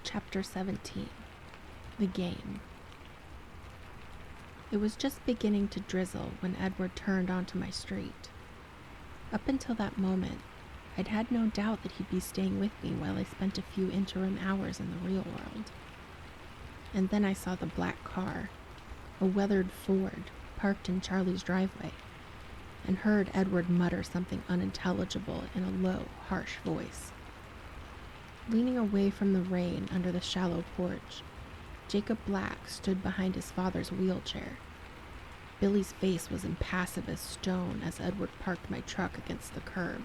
Chapter 17. The Game. It was just beginning to drizzle when Edward turned onto my street. Up until that moment, I'd had no doubt that he'd be staying with me while I spent a few interim hours in the real world. And then I saw the black car, a weathered Ford, parked in Charlie's driveway, and heard Edward mutter something unintelligible in a low, harsh voice. Leaning away from the rain under the shallow porch, Jacob Black stood behind his father's wheelchair. Billy's face was impassive as stone as Edward parked my truck against the curb.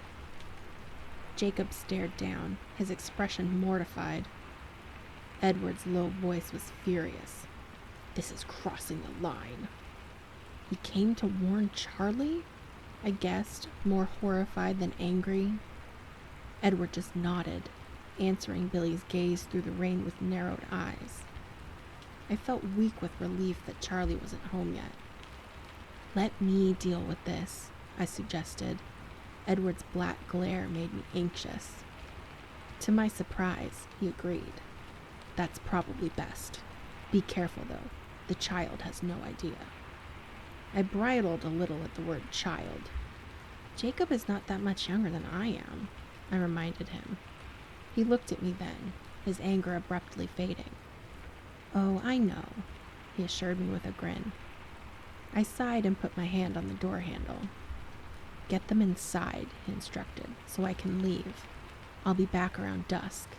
Jacob stared down, his expression mortified. Edward's low voice was furious. "This is crossing the line." "He came to warn Charlie?" I guessed, more horrified than angry. Edward just nodded, answering Billy's gaze through the rain with narrowed eyes. I felt weak with relief that Charlie wasn't home yet. "Let me deal with this," I suggested. Edward's black glare made me anxious. To my surprise, he agreed. "That's probably best. Be careful, though. The child has no idea." I bridled a little at the word child. "Jacob is not that much younger than I am," I reminded him. He looked at me then, his anger abruptly fading. "Oh, I know," he assured me with a grin. I sighed and put my hand on the door handle. "Get them inside," he instructed, "so I can leave. I'll be back around dusk."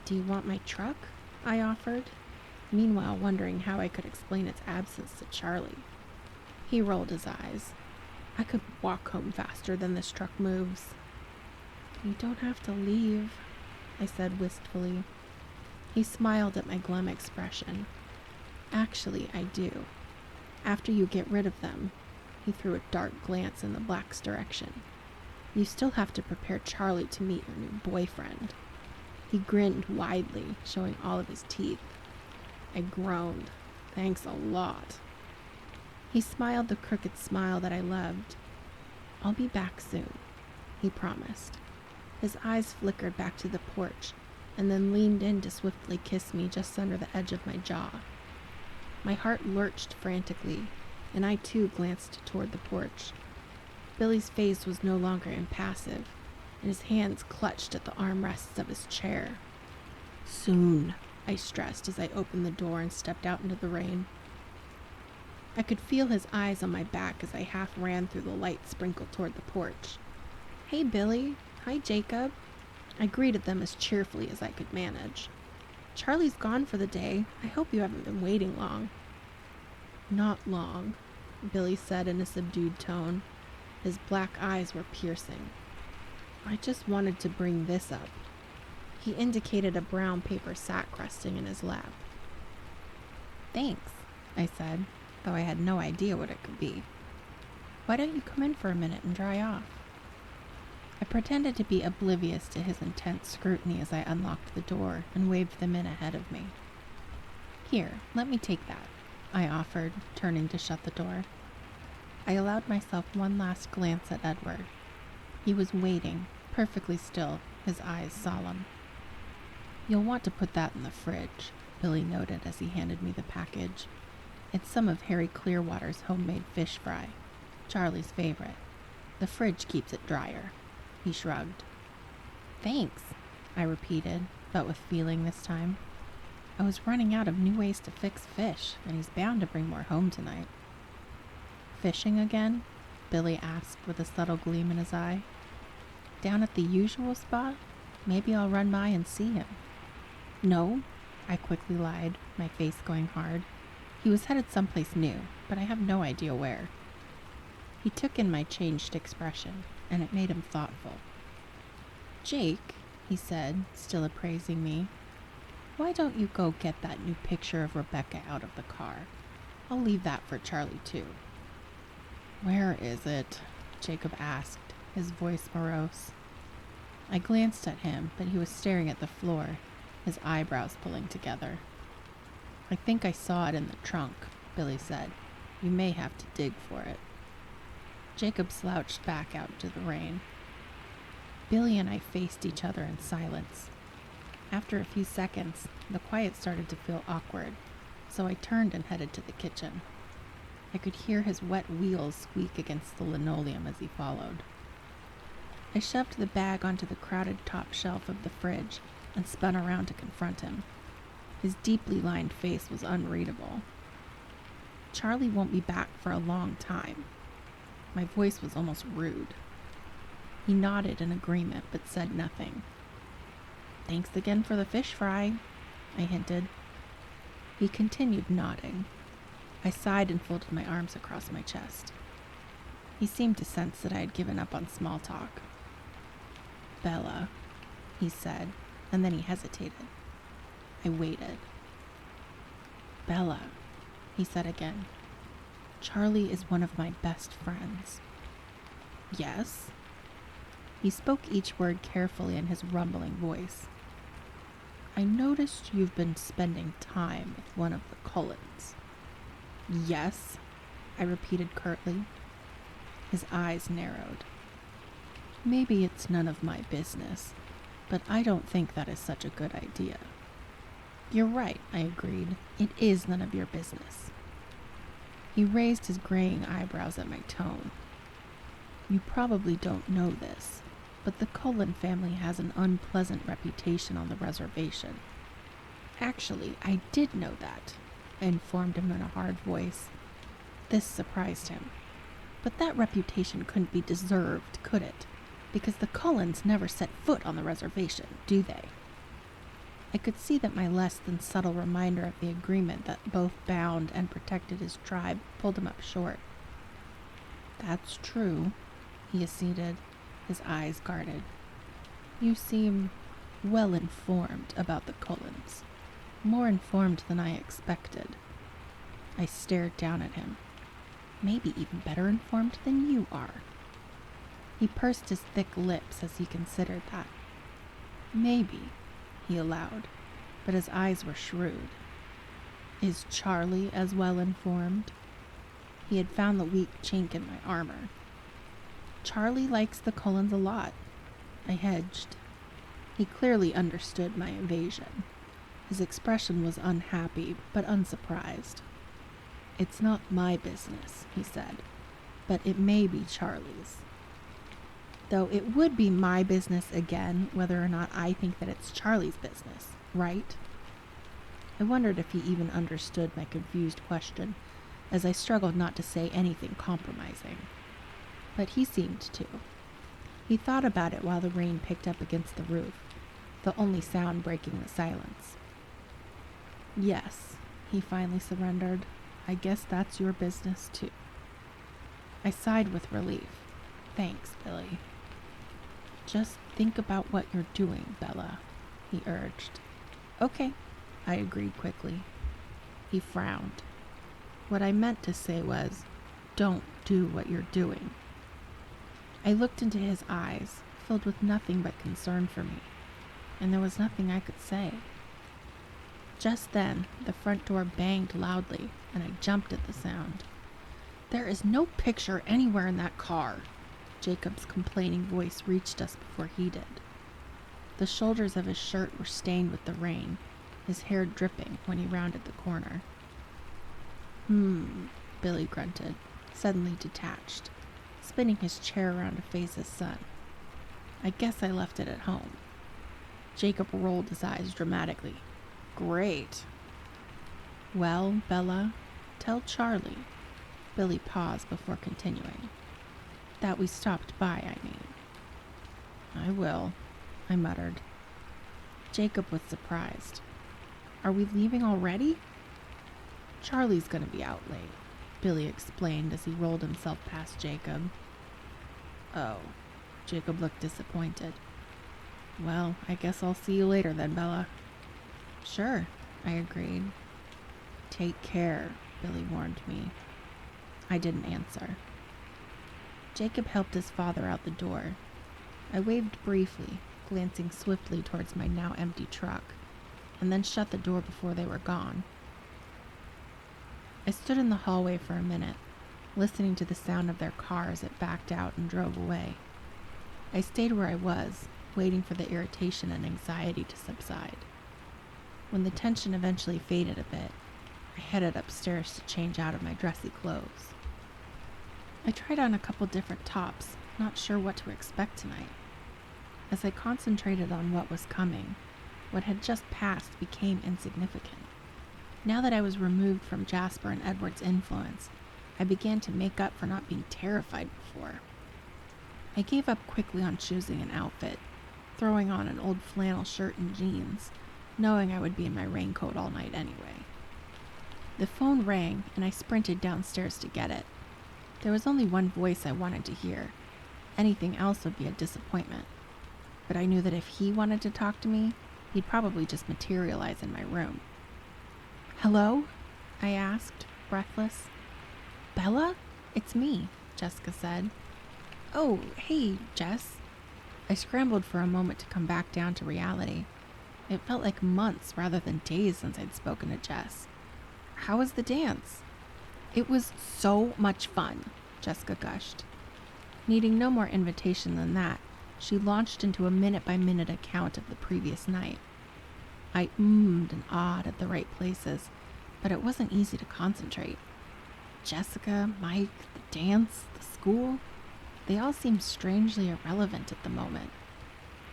"Do you want my truck?" I offered, meanwhile wondering how I could explain its absence to Charlie. He rolled his eyes. "I could walk home faster than this truck moves." "You don't have to leave," I said wistfully. He smiled at my glum expression. "Actually, I do. After you get rid of them," he threw a dark glance in the Black's direction, "you still have to prepare Charlie to meet your new boyfriend." He grinned widely, showing all of his teeth. I groaned. "Thanks a lot." He smiled the crooked smile that I loved. "I'll be back soon," he promised. His eyes flickered back to the porch, and then leaned in to swiftly kiss me just under the edge of my jaw. My heart lurched frantically, and I too glanced toward the porch. Billy's face was no longer impassive, and his hands clutched at the armrests of his chair. "Soon," I stressed as I opened the door and stepped out into the rain. I could feel his eyes on my back as I half ran through the light sprinkled toward the porch. "Hey, Billy. Hi, Jacob." I greeted them as cheerfully as I could manage. "Charlie's gone for the day. I hope you haven't been waiting long." "Not long," Billy said in a subdued tone. His black eyes were piercing. "I just wanted to bring this up." He indicated a brown paper sack resting in his lap. "Thanks," I said, though I had no idea what it could be. "Why don't you come in for a minute and dry off?" I pretended to be oblivious to his intense scrutiny as I unlocked the door and waved them in ahead of me. "Here, let me take that," I offered, turning to shut the door. I allowed myself one last glance at Edward. He was waiting, perfectly still, his eyes solemn. "You'll want to put that in the fridge," Billy noted as he handed me the package. "It's some of Harry Clearwater's homemade fish fry, Charlie's favorite. The fridge keeps it drier." He shrugged. "Thanks," I repeated, but with feeling this time. I was running out of new ways to fix fish, and he's bound to bring more home tonight. "Fishing again?" Billy asked with a subtle gleam in his eye. "Down at the usual spot? Maybe I'll run by and see him." "No," I quickly lied, my face going hard. He was headed someplace new, but I have no idea where. He took in my changed expression, and it made him thoughtful. "Jake," he said, still appraising me, "why don't you go get that new picture of Rebecca out of the car? I'll leave that for Charlie, too." "Where is it?" Jacob asked, his voice morose. I glanced at him, but he was staring at the floor, his eyebrows pulling together. "I think I saw it in the trunk," Billy said. "You may have to dig for it." Jacob slouched back out into the rain. Billy and I faced each other in silence. After a few seconds, the quiet started to feel awkward, so I turned and headed to the kitchen. I could hear his wet wheels squeak against the linoleum as he followed. I shoved the bag onto the crowded top shelf of the fridge and spun around to confront him. His deeply lined face was unreadable. Charlie won't be back for a long time. My voice was almost rude. He nodded in agreement but said nothing. Thanks again for the fish fry, I hinted. He continued nodding. I sighed and folded my arms across my chest. He seemed to sense that I had given up on small talk. Bella, he said, and then he hesitated. I waited. Bella, he said again. Charlie is one of my best friends. Yes? He spoke each word carefully in his rumbling voice. I noticed you've been spending time with one of the Cullens. Yes, I repeated curtly. His eyes narrowed. Maybe it's none of my business, but I don't think that is such a good idea. You're right, I agreed. It is none of your business. He raised his graying eyebrows at my tone. You probably don't know this, but the Cullen family has an unpleasant reputation on the reservation. Actually, I did know that, I informed him in a hard voice. This surprised him. But that reputation couldn't be deserved, could it? Because the Cullens never set foot on the reservation, do they? I could see that my less than subtle reminder of the agreement that both bound and protected his tribe pulled him up short. That's true, he acceded, his eyes guarded. You seem well informed about the Cullens. More informed than I expected. I stared down at him. Maybe even better informed than you are. He pursed his thick lips as he considered that. Maybe, he allowed, but his eyes were shrewd. Is Charlie as well informed? He had found the weak chink in my armor. Charlie likes the Cullens a lot. I hedged. He clearly understood my evasion. His expression was unhappy, but unsurprised. It's not my business, he said, but it may be Charlie's. Though it would be my business again whether or not I think that it's Charlie's business, right? I wondered if he even understood my confused question, as I struggled not to say anything compromising. But he seemed to. He thought about it while the rain picked up against the roof, the only sound breaking the silence. Yes, he finally surrendered. I guess that's your business too. I sighed with relief. Thanks, Billy. Just think about what you're doing, Bella, he urged. Okay, I agreed quickly. He frowned. What I meant to say was, don't do what you're doing. I looked into his eyes, filled with nothing but concern for me, and there was nothing I could say. Just then, the front door banged loudly, and I jumped at the sound. There is no picture anywhere in that car. Jacob's complaining voice reached us before he did. The shoulders of his shirt were stained with the rain, his hair dripping when he rounded the corner. Billy grunted, suddenly detached, spinning his chair around to face his son. I guess I left it at home. Jacob rolled his eyes dramatically. Great. Well, Bella, tell Charlie. Billy paused before continuing. That we stopped by, I mean. I will, I muttered. Jacob was surprised. Are we leaving already? Charlie's gonna be out late, Billy explained as he rolled himself past Jacob. Oh, Jacob looked disappointed. Well, I guess I'll see you later then, Bella. Sure, I agreed. Take care, Billy warned me. I didn't answer. Jacob helped his father out the door. I waved briefly, glancing swiftly towards my now empty truck, and then shut the door before they were gone. I stood in the hallway for a minute, listening to the sound of their car as it backed out and drove away. I stayed where I was, waiting for the irritation and anxiety to subside. When the tension eventually faded a bit, I headed upstairs to change out of my dressy clothes. I tried on a couple different tops, not sure what to expect tonight. As I concentrated on what was coming, what had just passed became insignificant. Now that I was removed from Jasper and Edward's influence, I began to make up for not being terrified before. I gave up quickly on choosing an outfit, throwing on an old flannel shirt and jeans, knowing I would be in my raincoat all night anyway. The phone rang, and I sprinted downstairs to get it. There was only one voice I wanted to hear. Anything else would be a disappointment. But I knew that if he wanted to talk to me, he'd probably just materialize in my room. "Hello?" I asked, breathless. "Bella? It's me," Jessica said. "Oh, hey, Jess." I scrambled for a moment to come back down to reality. It felt like months rather than days since I'd spoken to Jess. "How was the dance?" "It was so much fun," Jessica gushed. Needing no more invitation than that, she launched into a minute-by-minute account of the previous night. I ummed and ahhed at the right places, but it wasn't easy to concentrate. Jessica, Mike, the dance, the school, they all seemed strangely irrelevant at the moment.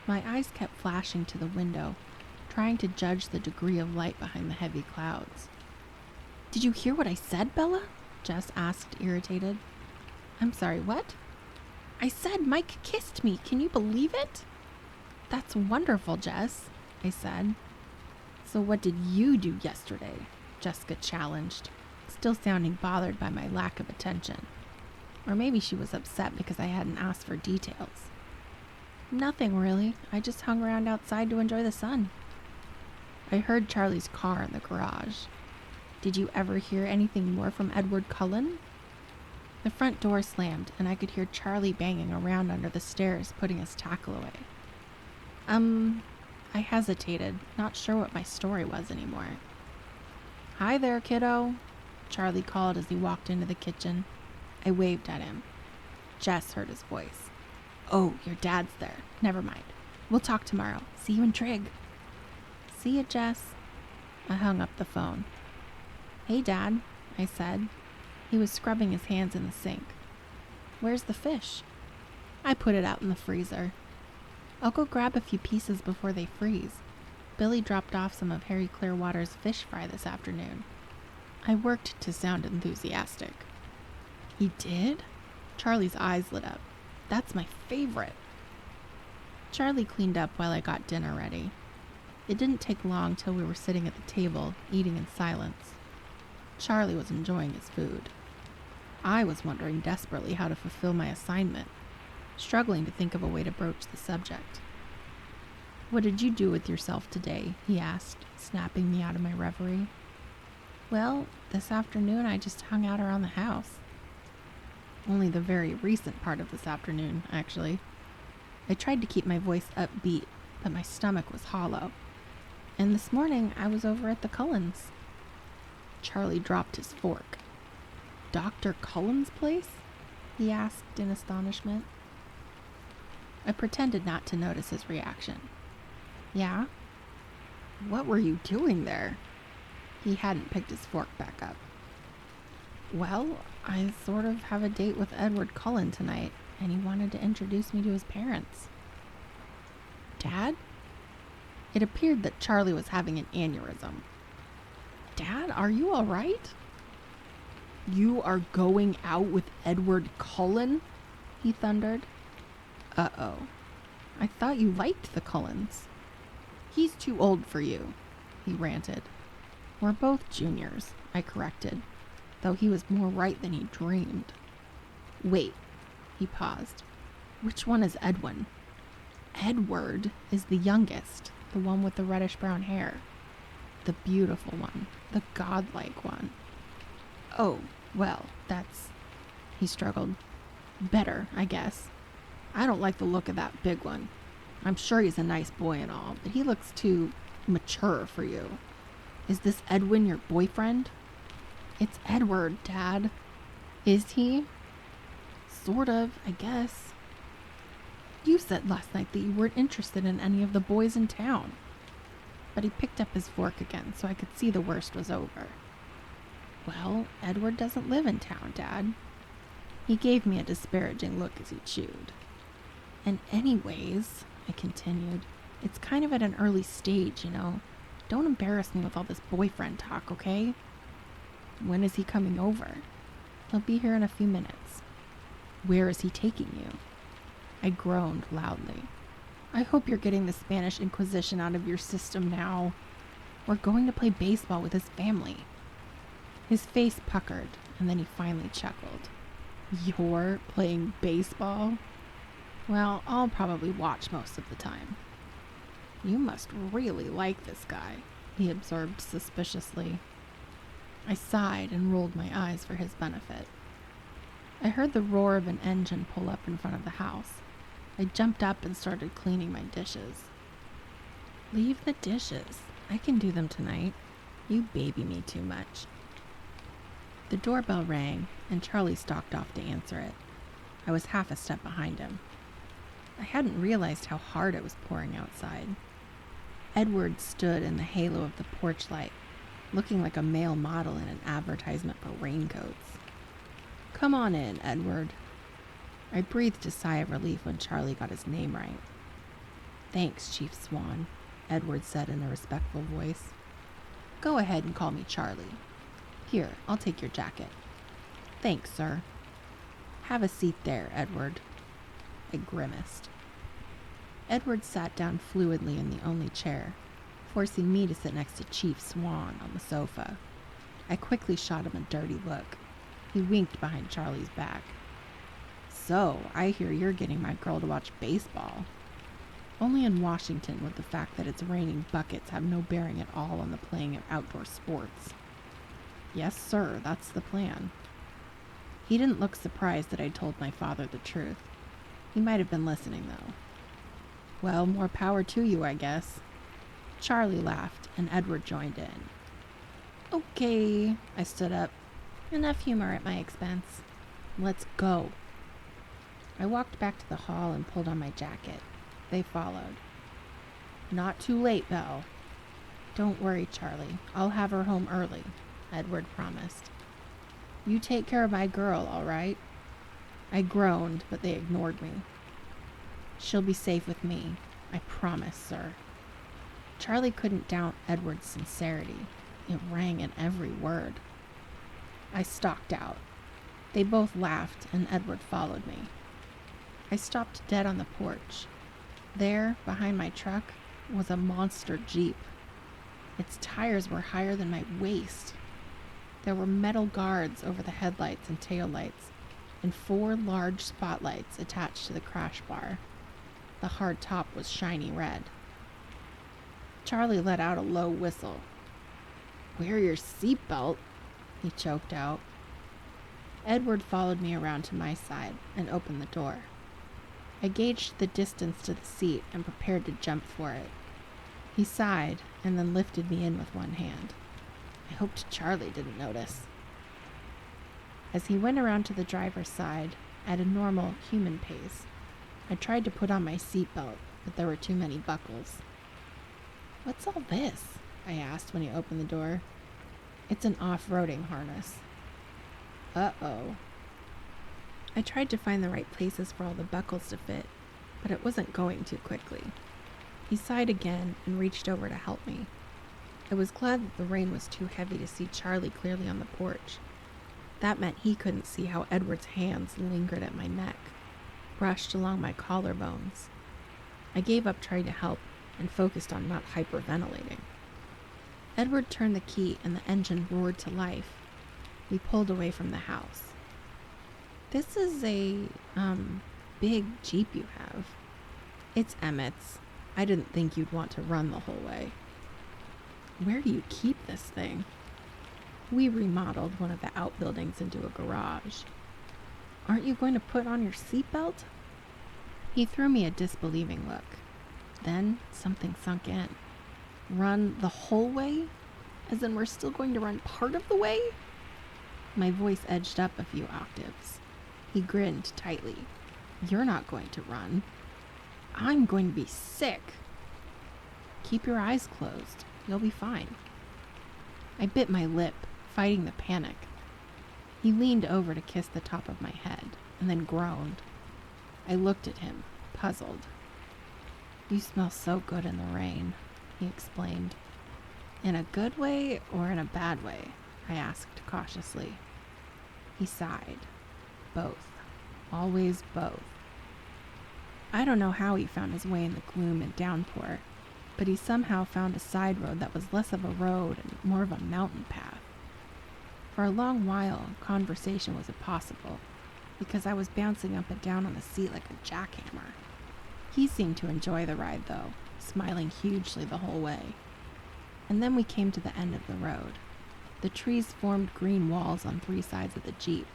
My eyes kept flashing to the window, trying to judge the degree of light behind the heavy clouds. "Did you hear what I said, Bella?" Jess asked, irritated. "I'm sorry, what?" "I said Mike kissed me. Can you believe it?" "That's wonderful, Jess," I said. "So what did you do yesterday?" Jessica challenged, still sounding bothered by my lack of attention. Or maybe she was upset because I hadn't asked for details. "Nothing really. I just hung around outside to enjoy the sun." I heard Charlie's car in the garage. "Did you ever hear anything more from Edward Cullen?" The front door slammed, and I could hear Charlie banging around under the stairs, putting his tackle away. I hesitated, not sure what my story was anymore. "Hi there, kiddo," Charlie called as he walked into the kitchen. I waved at him. Jess heard his voice. "Oh, your dad's there. Never mind. We'll talk tomorrow. See you in Trig." "See ya, Jess." I hung up the phone. "Hey, Dad," I said. He was scrubbing his hands in the sink. "Where's the fish?" "I put it out in the freezer." "I'll go grab a few pieces before they freeze. Billy dropped off some of Harry Clearwater's fish fry this afternoon." I worked to sound enthusiastic. "He did?" Charlie's eyes lit up. "That's my favorite." Charlie cleaned up while I got dinner ready. It didn't take long till we were sitting at the table, eating in silence. Charlie was enjoying his food. I was wondering desperately how to fulfill my assignment, struggling to think of a way to broach the subject. "What did you do with yourself today?" he asked, snapping me out of my reverie. "Well, this afternoon I just hung out around the house." Only the very recent part of this afternoon, actually. I tried to keep my voice upbeat, but my stomach was hollow. "And this morning I was over at the Cullens." Charlie dropped his fork. "Dr. Cullen's place?" he asked in astonishment. I pretended not to notice his reaction. "Yeah?" "What were you doing there?" He hadn't picked his fork back up. "Well, I sort of have a date with Edward Cullen tonight, and he wanted to introduce me to his parents." "Dad?" It appeared that Charlie was having an aneurysm. "Dad, are you all right?" "You are going out with Edward Cullen?" he thundered. "Uh-oh. I thought you liked the Cullens." "He's too old for you," he ranted. "We're both juniors," I corrected, though he was more right than he dreamed. "Wait," he paused. "Which one is Edwin?" "Edward is the youngest, the one with the reddish-brown hair. The beautiful one, the godlike one." "Oh, well, that's," he struggled. "Better, I guess. I don't like the look of that big one. I'm sure he's a nice boy and all, but he looks too mature for you. Is this Edwin your boyfriend?" "It's Edward, Dad." "Is he?" "Sort of, I guess." You said last night that you weren't interested in any of the boys in town. But he picked up his fork again so I could see the worst was over. Well, Edward doesn't live in town, Dad. He gave me a disparaging look as he chewed. And anyways, I continued, it's kind of at an early stage, you know. Don't embarrass me with all this boyfriend talk, okay? When is he coming over? He'll be here in a few minutes. Where is he taking you? I groaned loudly. I hope you're getting the Spanish Inquisition out of your system now. We're going to play baseball with his family. His face puckered, and then he finally chuckled. You're playing baseball? Well, I'll probably watch most of the time. You must really like this guy, he observed suspiciously. I sighed and rolled my eyes for his benefit. I heard the roar of an engine pull up in front of the house. I jumped up and started cleaning my dishes. Leave the dishes. I can do them tonight. You baby me too much. The doorbell rang, and Charlie stalked off to answer it. I was half a step behind him. I hadn't realized how hard it was pouring outside. Edward stood in the halo of the porch light, looking like a male model in an advertisement for raincoats. Come on in, Edward. I breathed a sigh of relief when Charlie got his name right. Thanks, Chief Swan, Edward said in a respectful voice. Go ahead and call me Charlie. Here, I'll take your jacket. Thanks, sir. Have a seat there, Edward. I grimaced. Edward sat down fluidly in the only chair, forcing me to sit next to Chief Swan on the sofa. I quickly shot him a dirty look. He winked behind Charlie's back. So, I hear you're getting my girl to watch baseball. Only in Washington would the fact that it's raining buckets have no bearing at all on the playing of outdoor sports. Yes, sir, that's the plan. He didn't look surprised that I told my father the truth. He might have been listening, though. Well, more power to you, I guess. Charlie laughed, and Edward joined in. Okay, I stood up. Enough humor at my expense. Let's go. I walked back to the hall and pulled on my jacket. They followed. Not too late, Belle. Don't worry, Charlie. I'll have her home early, Edward promised. You take care of my girl, all right? I groaned, but they ignored me. She'll be safe with me. I promise, sir. Charlie couldn't doubt Edward's sincerity. It rang in every word. I stalked out. They both laughed, and Edward followed me. I stopped dead on the porch. There, behind my truck, was a monster Jeep. Its tires were higher than my waist. There were metal guards over the headlights and taillights, and 4 large spotlights attached to the crash bar. The hard top was shiny red. Charlie let out a low whistle. Wear your seatbelt, he choked out. Edward followed me around to my side and opened the door. I gauged the distance to the seat and prepared to jump for it. He sighed and then lifted me in with one hand. I hoped Charlie didn't notice. As he went around to the driver's side at a normal human pace, I tried to put on my seatbelt, but there were too many buckles. What's all this? I asked when he opened the door. It's an off-roading harness. Uh-oh. I tried to find the right places for all the buckles to fit, but it wasn't going too quickly. He sighed again and reached over to help me. I was glad that the rain was too heavy to see Charlie clearly on the porch. That meant he couldn't see how Edward's hands lingered at my neck, brushed along my collarbones. I gave up trying to help and focused on not hyperventilating. Edward turned the key and the engine roared to life. We pulled away from the house. This is a, big Jeep you have. It's Emmett's. I didn't think you'd want to run the whole way. Where do you keep this thing? We remodeled one of the outbuildings into a garage. Aren't you going to put on your seatbelt? He threw me a disbelieving look. Then something sunk in. Run the whole way? As in we're still going to run part of the way? My voice edged up a few octaves. He grinned tightly. You're not going to run. I'm going to be sick. Keep your eyes closed. You'll be fine. I bit my lip, fighting the panic. He leaned over to kiss the top of my head, and then groaned. I looked at him, puzzled. You smell so good in the rain, he explained. In a good way or in a bad way? I asked cautiously. He sighed. Both. Always both. I don't know how he found his way in the gloom and downpour, but he somehow found a side road that was less of a road and more of a mountain path. For a long while, conversation was impossible, because I was bouncing up and down on the seat like a jackhammer. He seemed to enjoy the ride, though, smiling hugely the whole way. And then we came to the end of the road. The trees formed green walls on 3 sides of the Jeep.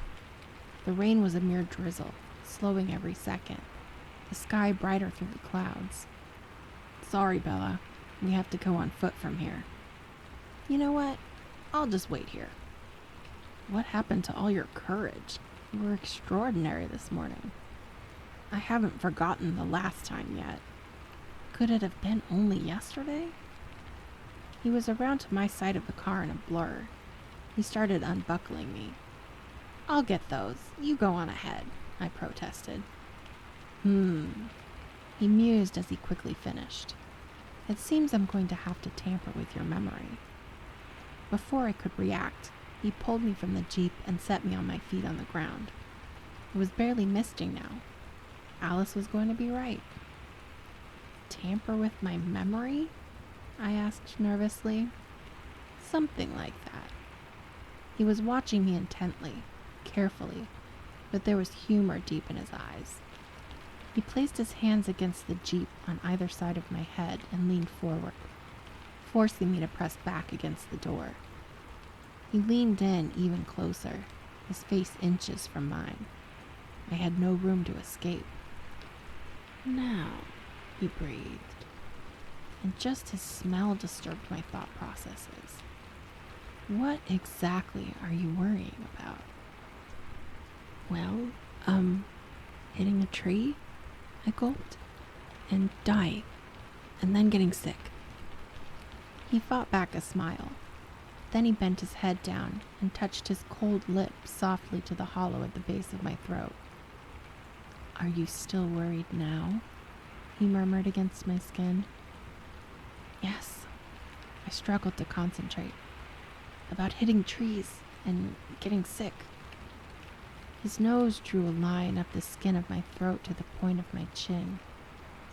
The rain was a mere drizzle, slowing every second, the sky brighter through the clouds. Sorry, Bella. We have to go on foot from here. You know what? I'll just wait here. What happened to all your courage? You were extraordinary this morning. I haven't forgotten the last time yet. Could it have been only yesterday? He was around to my side of the car in a blur. He started unbuckling me. I'll get those. You go on ahead, I protested. He mused as he quickly finished. It seems I'm going to have to tamper with your memory. Before I could react, he pulled me from the Jeep and set me on my feet on the ground. It was barely misting now. Alice was going to be right. Tamper with my memory? I asked nervously. Something like that. He was watching me intently, carefully, but there was humor deep in his eyes. He placed his hands against the Jeep on either side of my head and leaned forward, forcing me to press back against the door. He leaned in even closer, his face inches from mine. I had no room to escape. Now, he breathed, and just his smell disturbed my thought processes. What exactly are you worrying about? Well, hitting a tree? I gulped. And dying. And then getting sick. He fought back a smile. Then he bent his head down and touched his cold lips softly to the hollow at the base of my throat. Are you still worried now? He murmured against my skin. Yes. I struggled to concentrate. About hitting trees and getting sick. His nose drew a line up the skin of my throat to the point of my chin.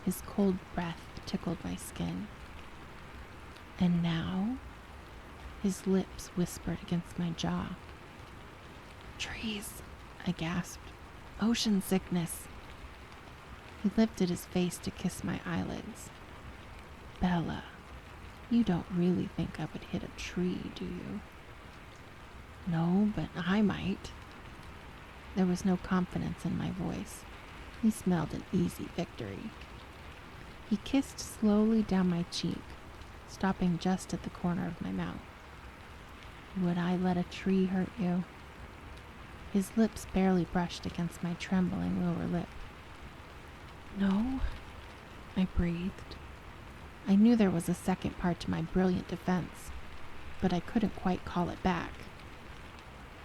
His cold breath tickled my skin. And now? His lips whispered against my jaw. Trees, I gasped. Ocean sickness. He lifted his face to kiss my eyelids. Bella, you don't really think I would hit a tree, do you? No, but I might. There was no confidence in my voice. He smelled an easy victory. He kissed slowly down my cheek, stopping just at the corner of my mouth. Would I let a tree hurt you? His lips barely brushed against my trembling lower lip. No, I breathed. I knew there was a second part to my brilliant defense, but I couldn't quite call it back.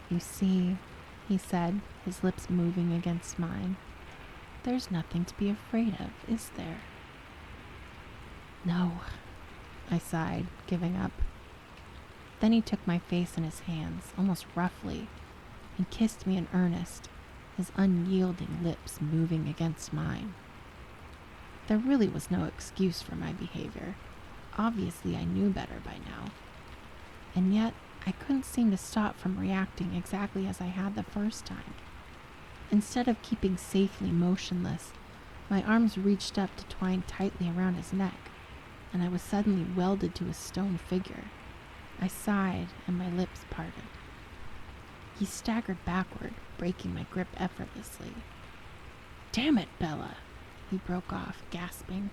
You see, he said, his lips moving against mine. There's nothing to be afraid of, is there? No, I sighed, giving up. Then he took my face in his hands, almost roughly, and kissed me in earnest, his unyielding lips moving against mine. There really was no excuse for my behavior. Obviously, I knew better by now. And yet, I couldn't seem to stop from reacting exactly as I had the first time. Instead of keeping safely motionless, my arms reached up to twine tightly around his neck, and I was suddenly welded to a stone figure. I sighed, and my lips parted. He staggered backward, breaking my grip effortlessly. Damn it, Bella, he broke off, gasping.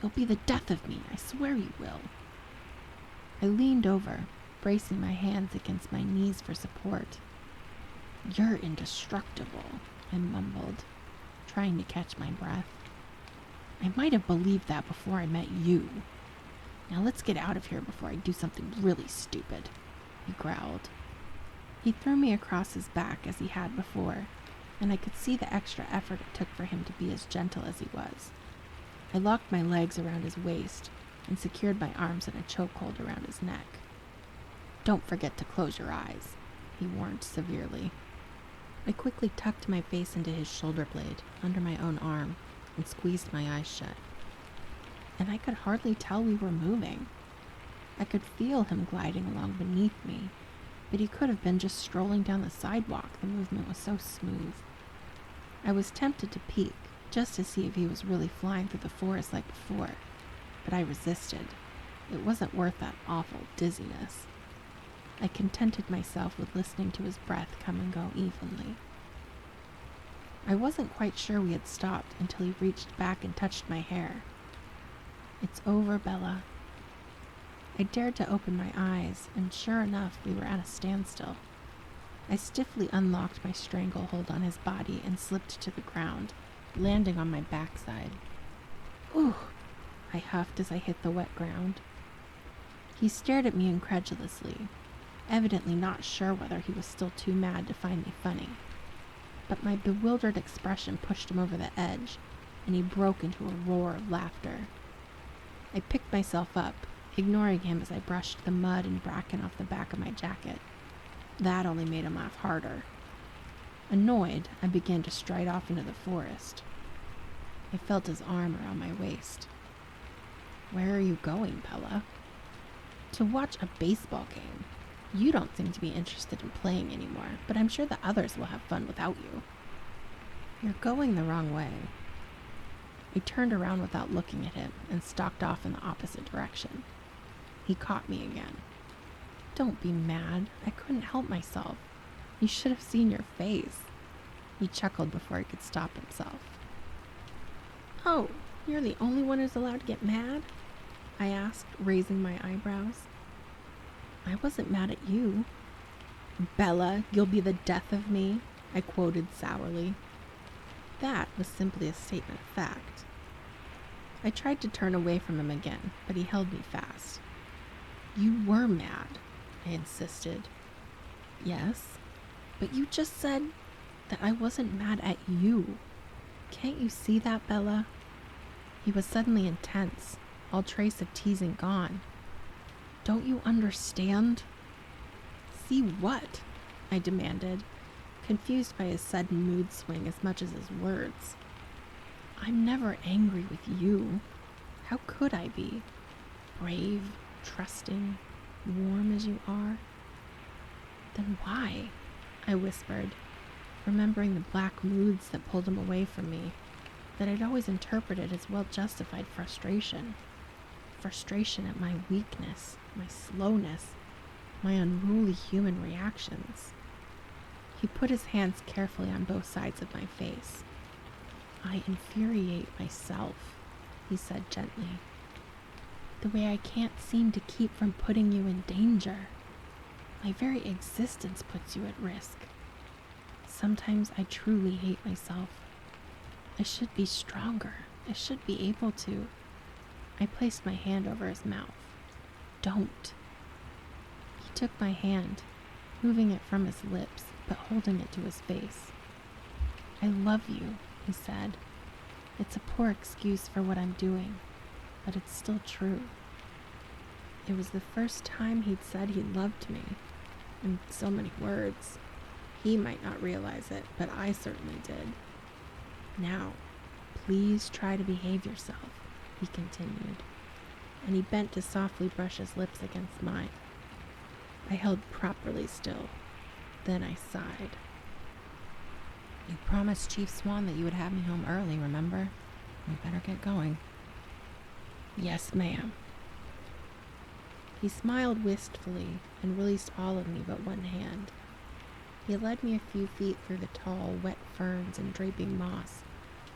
You'll be the death of me, I swear you will. I leaned over, bracing my hands against my knees for support. You're indestructible, I mumbled, trying to catch my breath. I might have believed that before I met you. Now let's get out of here before I do something really stupid, he growled. He threw me across his back as he had before, and I could see the extra effort it took for him to be as gentle as he was. I locked my legs around his waist and secured my arms in a chokehold around his neck. Don't forget to close your eyes, he warned severely. I quickly tucked my face into his shoulder blade under my own arm and squeezed my eyes shut. And I could hardly tell we were moving. I could feel him gliding along beneath me, but he could have been just strolling down the sidewalk. The movement was so smooth. I was tempted to peek, just to see if he was really flying through the forest like before, but I resisted. It wasn't worth that awful dizziness. I contented myself with listening to his breath come and go evenly. I wasn't quite sure we had stopped until he reached back and touched my hair. It's over, Bella. I dared to open my eyes, and sure enough, we were at a standstill. I stiffly unlocked my stranglehold on his body and slipped to the ground, landing on my backside. Ooh, I huffed as I hit the wet ground. He stared at me incredulously, evidently not sure whether he was still too mad to find me funny. But my bewildered expression pushed him over the edge, and he broke into a roar of laughter. I picked myself up, ignoring him as I brushed the mud and bracken off the back of my jacket. That only made him laugh harder. Annoyed, I began to stride off into the forest. I felt his arm around my waist. Where are you going, Bella? To watch a baseball game. You don't seem to be interested in playing anymore, but I'm sure the others will have fun without you. You're going the wrong way. I turned around without looking at him and stalked off in the opposite direction. He caught me again. Don't be mad. I couldn't help myself. You should have seen your face. He chuckled before he could stop himself. Oh, you're the only one who's allowed to get mad? I asked, raising my eyebrows. I wasn't mad at you. Bella, you'll be the death of me, I quoted sourly. That was simply a statement of fact. I tried to turn away from him again, but he held me fast. You were mad, I insisted. Yes, but you just said that I wasn't mad at you. Can't you see that, Bella? He was suddenly intense, all trace of teasing gone. Don't you understand? See what? I demanded, confused by his sudden mood swing as much as his words. I'm never angry with you. How could I be? Brave, trusting, warm as you are. Then why? I whispered, remembering the black moods that pulled him away from me, that I'd always interpreted as well-justified frustration. Frustration at my weakness, my slowness, my unruly human reactions. He put his hands carefully on both sides of my face. I infuriate myself, he said gently. The way I can't seem to keep from putting you in danger. My very existence puts you at risk. Sometimes I truly hate myself. I should be stronger. I should be able to. I placed my hand over his mouth. Don't. He took my hand, moving it from his lips, but holding it to his face. I love you, he said. It's a poor excuse for what I'm doing, but it's still true. It was the first time he'd said he loved me, in so many words. He might not realize it, but I certainly did. Now, please try to behave yourself, he continued, and he bent to softly brush his lips against mine. I held properly still. Then I sighed. You promised Chief Swan that you would have me home early, remember? We better get going. Yes, ma'am. He smiled wistfully and released all of me but one hand. He led me a few feet through the tall, wet ferns and draping moss,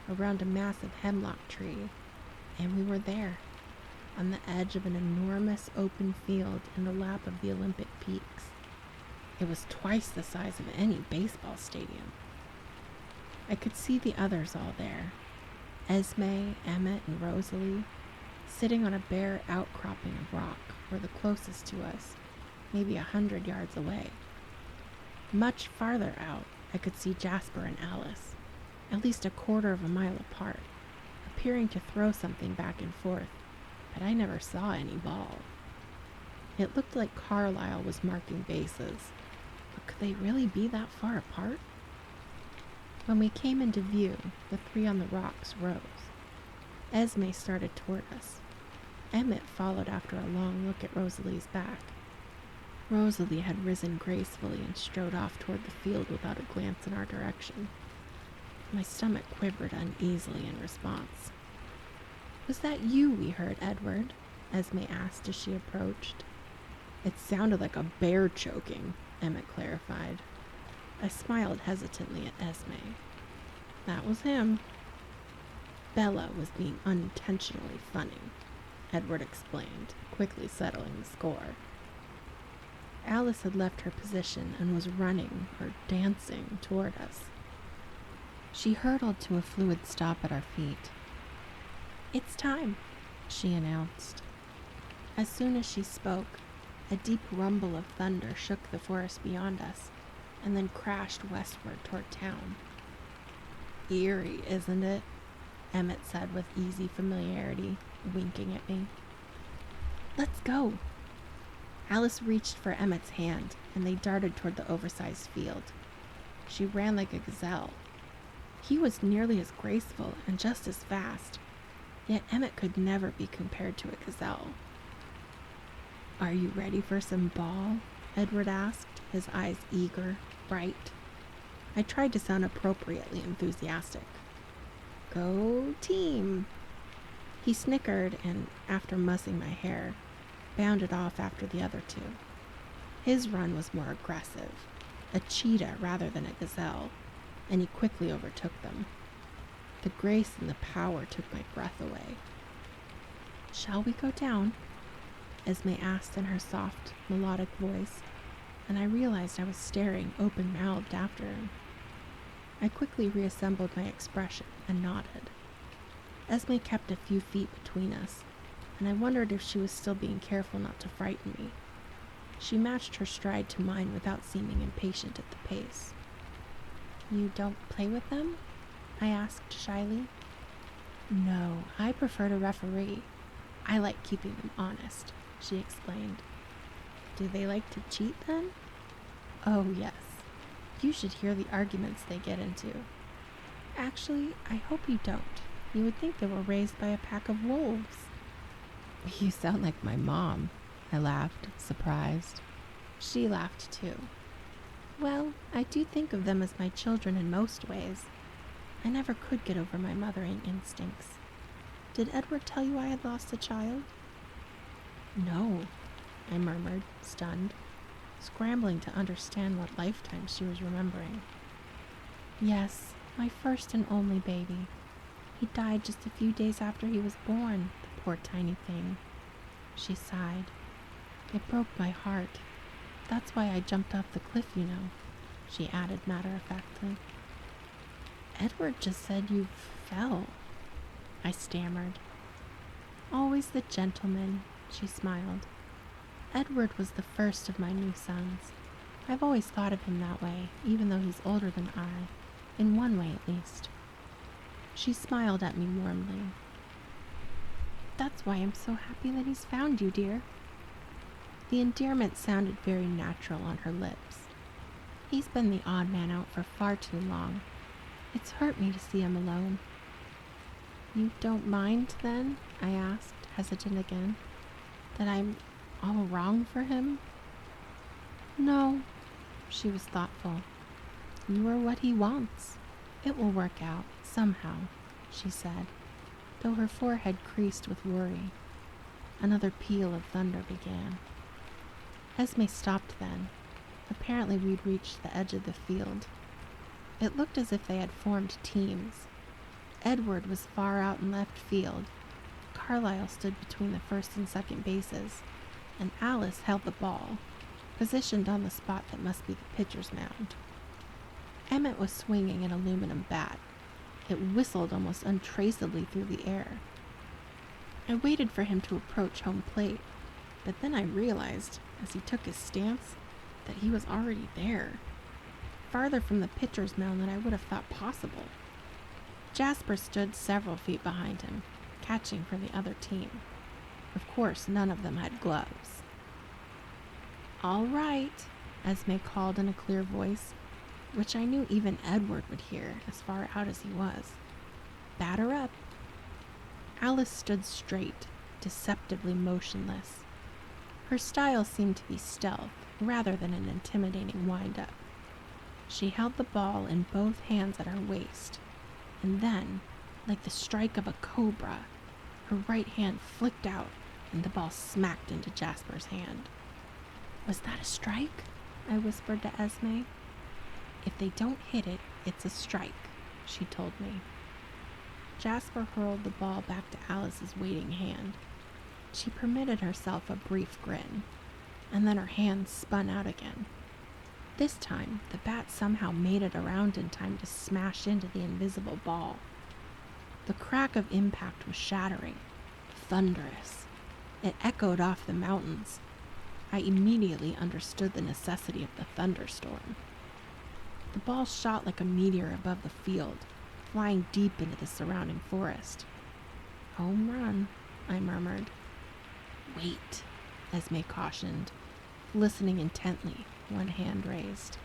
around a massive hemlock tree, and we were there, on the edge of an enormous open field in the lap of the Olympic peaks. It was twice the size of any baseball stadium. I could see the others all there, Esme, Emmett, and Rosalie, sitting on a bare outcropping of rock, were the closest to us, maybe 100 yards away. Much farther out, I could see Jasper and Alice, at least a quarter of a mile apart, appearing to throw something back and forth, but I never saw any ball. It looked like Carlisle was marking bases, but could they really be that far apart? When we came into view, the three on the rocks rose. Esme started toward us. Emmett followed after a long look at Rosalie's back. Rosalie had risen gracefully and strode off toward the field without a glance in our direction. My stomach quivered uneasily in response. "Was that you we heard, Edward?" Esme asked as she approached. "It sounded like a bear choking," Emmett clarified. I smiled hesitantly at Esme. "That was him." "Bella was being unintentionally funny," Edward explained, quickly settling the score. Alice had left her position and was running, or dancing, toward us. She hurtled to a fluid stop at our feet. "It's time," she announced. As soon as she spoke, a deep rumble of thunder shook the forest beyond us, and then crashed westward toward town. "Eerie, isn't it?" Emmett said with easy familiarity, winking at me. "Let's go." Alice reached for Emmett's hand, and they darted toward the oversized field. She ran like a gazelle. He was nearly as graceful and just as fast, yet Emmett could never be compared to a gazelle. "Are you ready for some ball?" Edward asked, his eyes eager, bright. I tried to sound appropriately enthusiastic. "Go team!" He snickered and, after mussing my hair, bounded off after the other two. His run was more aggressive, a cheetah rather than a gazelle, and he quickly overtook them. The grace and the power took my breath away. "Shall we go down?" Esme asked in her soft, melodic voice, and I realized I was staring open-mouthed after him. I quickly reassembled my expression and nodded. Esme kept a few feet between us, and I wondered if she was still being careful not to frighten me. She matched her stride to mine without seeming impatient at the pace. "You don't play with them?" I asked shyly. "No, I prefer to referee. I like keeping them honest," she explained. "Do they like to cheat then?" "Oh, yes. You should hear the arguments they get into. Actually, I hope you don't. You would think they were raised by a pack of wolves." "You sound like my mom," I laughed, surprised. She laughed too. "Well, I do think of them as my children in most ways. I never could get over my mothering instincts. Did Edward tell you I had lost a child?" "No," I murmured, stunned, scrambling to understand what lifetime she was remembering. "Yes, my first and only baby. He died just a few days after he was born, the poor tiny thing." She sighed. "It broke my heart. That's why I jumped off the cliff, you know," she added matter-of-factly. "Edward just said you fell," I stammered. "Always the gentleman," she smiled. "Edward was the first of my new sons. I've always thought of him that way, even though he's older than I, in one way at least." She smiled at me warmly. "That's why I'm so happy that he's found you, dear." The endearment sounded very natural on her lips. He's been the odd man out for far too long. It's hurt me to see him alone. "You don't mind, then?" I asked, hesitant again. "That I'm all wrong for him?" "No." She was thoughtful. "You are what he wants. It will work out, somehow," she said, though her forehead creased with worry. Another peal of thunder began. Esme stopped then. Apparently we'd reached the edge of the field. It looked as if they had formed teams. Edward was far out in left field. Carlisle stood between the first and second bases, and Alice held the ball, positioned on the spot that must be the pitcher's mound. Emmett was swinging an aluminum bat. It whistled almost untraceably through the air. I waited for him to approach home plate, but then I realized, as he took his stance, that he was already there, farther from the pitcher's mound than I would have thought possible. Jasper stood several feet behind him, catching for the other team. Of course, none of them had gloves. "All right," Esme called in a clear voice, which I knew even Edward would hear as far out as he was. "Batter up." Alice stood straight, deceptively motionless. Her style seemed to be stealth rather than an intimidating wind-up. She held the ball in both hands at her waist, and then, like the strike of a cobra, her right hand flicked out and the ball smacked into Jasper's hand. "Was that a strike?" I whispered to Esme. "If they don't hit it, it's a strike," she told me. Jasper hurled the ball back to Alice's waiting hand. She permitted herself a brief grin, and then her hand spun out again. This time, the bat somehow made it around in time to smash into the invisible ball. The crack of impact was shattering, thunderous. It echoed off the mountains. I immediately understood the necessity of the thunderstorm. The ball shot like a meteor above the field, flying deep into the surrounding forest. "Home run," I murmured. "Wait," Esme cautioned, listening intently, one hand raised.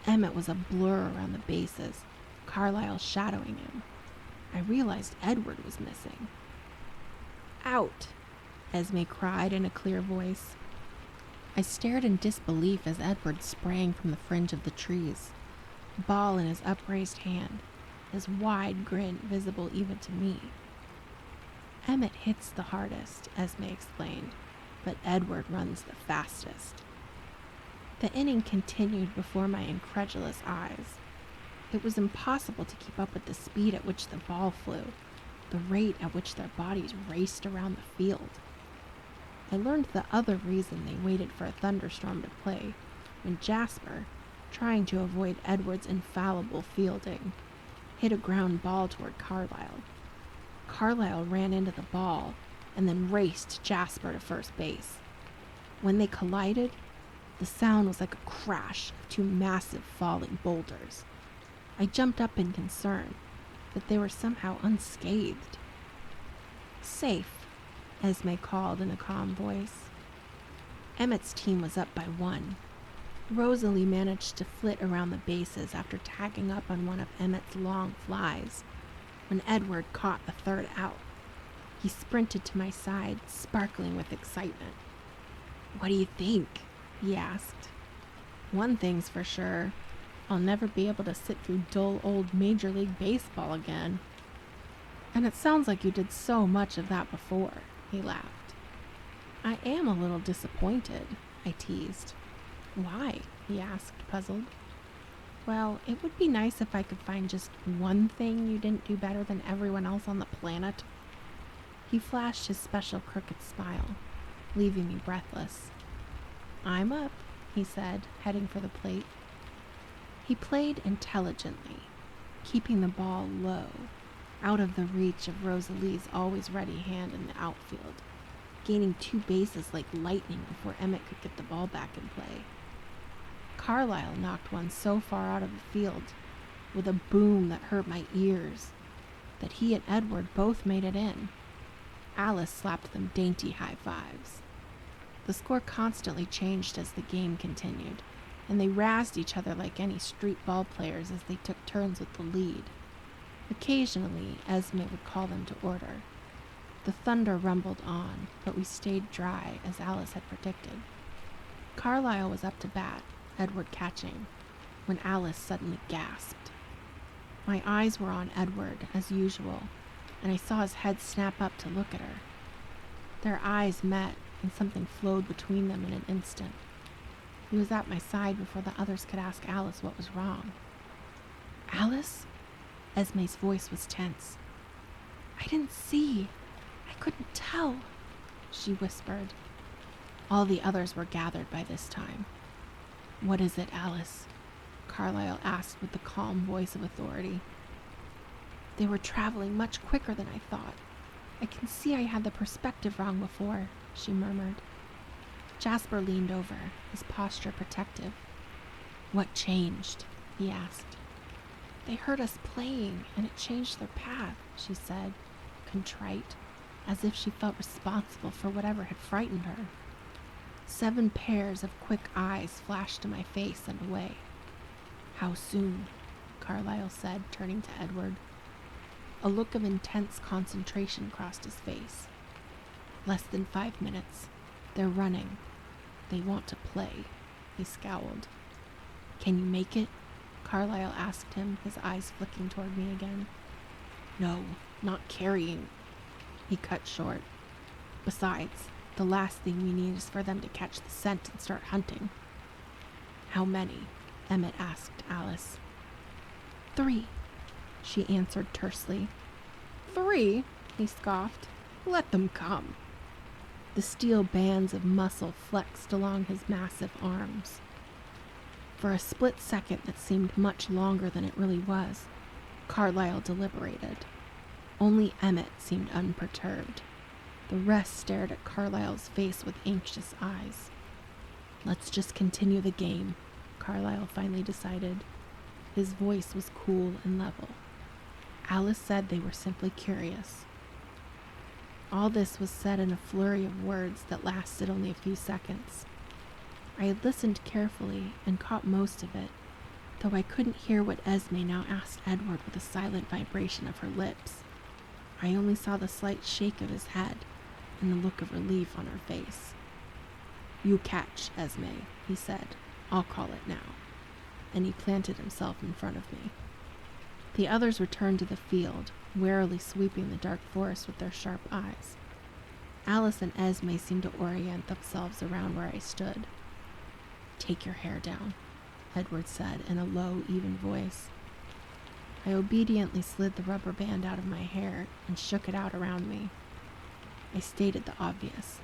Emmett was a blur around the bases, Carlyle shadowing him. I realized Edward was missing. "Out!" Esme cried in a clear voice. I stared in disbelief as Edward sprang from the fringe of the trees, a ball in his upraised hand, his wide grin visible even to me. "Emmett hits the hardest," Esme explained, "but Edward runs the fastest." The inning continued before my incredulous eyes. It was impossible to keep up with the speed at which the ball flew, the rate at which their bodies raced around the field. I learned the other reason they waited for a thunderstorm to play, when Jasper, trying to avoid Edward's infallible fielding, hit a ground ball toward Carlyle. Carlyle ran into the ball and then raced Jasper to first base. When they collided, the sound was like a crash of two massive falling boulders. I jumped up in concern, but they were somehow unscathed. "Safe," Esme called in a calm voice. Emmett's team was up by 1. Rosalie managed to flit around the bases after tagging up on one of Emmett's long flies, when Edward caught the third out. He sprinted to my side, sparkling with excitement. "What do you think?" he asked. "One thing's for sure. I'll never be able to sit through dull old Major League Baseball again." "And it sounds like you did so much of that before," he laughed. "I am a little disappointed," I teased. "Why?" he asked, puzzled. "Well, it would be nice if I could find just one thing you didn't do better than everyone else on the planet." He flashed his special crooked smile, leaving me breathless. "I'm up," he said, heading for the plate. He played intelligently, keeping the ball low, out of the reach of Rosalie's always ready hand in the outfield, gaining 2 bases like lightning before Emmett could get the ball back in play. Carlyle knocked one so far out of the field, with a boom that hurt my ears, that he and Edward both made it in. Alice slapped them dainty high fives. The score constantly changed as the game continued, and they razzed each other like any street ball players as they took turns with the lead. Occasionally, Esme would call them to order. The thunder rumbled on, but we stayed dry, as Alice had predicted. Carlyle was up to bat, Edward catching, when Alice suddenly gasped. My eyes were on Edward, as usual, and I saw his head snap up to look at her. Their eyes met, and something flowed between them in an instant. He was at my side before the others could ask Alice what was wrong. "Alice?" Esme's voice was tense. "I didn't see. I couldn't tell," she whispered. All the others were gathered by this time. "What is it, Alice?" Carlyle asked with the calm voice of authority. They were traveling much quicker than I thought. I can see I had the perspective wrong before, she murmured. Jasper leaned over, his posture protective. What changed? He asked. They heard us playing, and it changed their path, she said, contrite, as if she felt responsible for whatever had frightened her. 7 pairs of quick eyes flashed to my face and away. How soon? Carlyle said, turning to Edward. A look of intense concentration crossed his face. Less than 5 minutes. They're running. They want to play, he scowled. Can you make it? Carlyle asked him, his eyes flicking toward me again. No, not carrying, he cut short. Besides, the last thing we need is for them to catch the scent and start hunting. How many? Emmett asked Alice. 3, she answered tersely. 3? He scoffed. Let them come. The steel bands of muscle flexed along his massive arms. For a split second that seemed much longer than it really was, Carlyle deliberated. Only Emmett seemed unperturbed. The rest stared at Carlyle's face with anxious eyes. Let's just continue the game, Carlyle finally decided. His voice was cool and level. Alice said they were simply curious. All this was said in a flurry of words that lasted only a few seconds. I had listened carefully and caught most of it, though I couldn't hear what Esme now asked Edward with a silent vibration of her lips. I only saw the slight shake of his head and the look of relief on her face. You catch, Esme, he said. I'll call it now. And he planted himself in front of me. The others returned to the field, warily sweeping the dark forest with their sharp eyes. Alice and Esme seemed to orient themselves around where I stood. Take your hair down, Edward said in a low, even voice. I obediently slid the rubber band out of my hair and shook it out around me. I stated the obvious.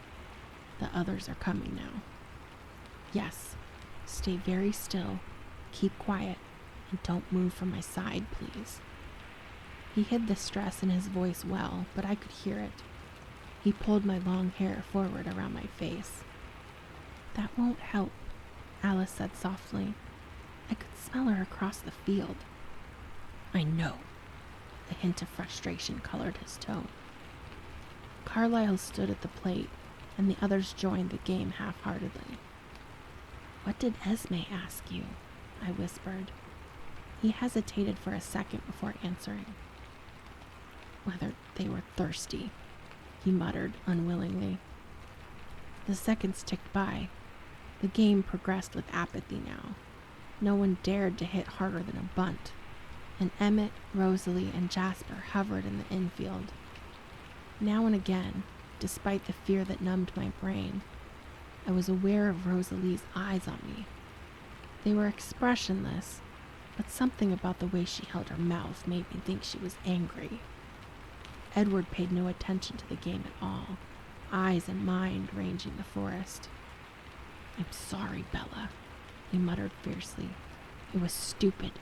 The others are coming now. Yes, stay very still, keep quiet, and don't move from my side, please. He hid the stress in his voice well, but I could hear it. He pulled my long hair forward around my face. That won't help, Alice said softly. I could smell her across the field. I know. A hint of frustration colored his tone. Carlyle stood at the plate, and the others joined the game half-heartedly. What did Esme ask you? I whispered. He hesitated for a second before answering. Whether they were thirsty, he muttered unwillingly. The seconds ticked by. The game progressed with apathy now. No one dared to hit harder than a bunt, and Emmett, Rosalie, and Jasper hovered in the infield. Now and again, despite the fear that numbed my brain, I was aware of Rosalie's eyes on me. They were expressionless, but something about the way she held her mouth made me think she was angry. Edward paid no attention to the game at all, eyes and mind ranging the forest. I'm sorry, Bella, he muttered fiercely. It was stupid,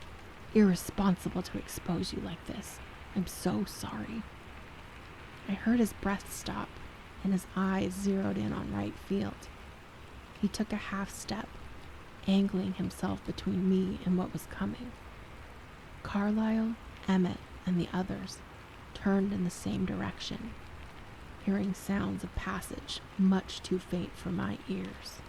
irresponsible to expose you like this. I'm so sorry. I heard his breath stop, and his eyes zeroed in on right field. He took a half step, angling himself between me and what was coming. Carlyle, Emmett, and the others turned in the same direction, hearing sounds of passage much too faint for my ears.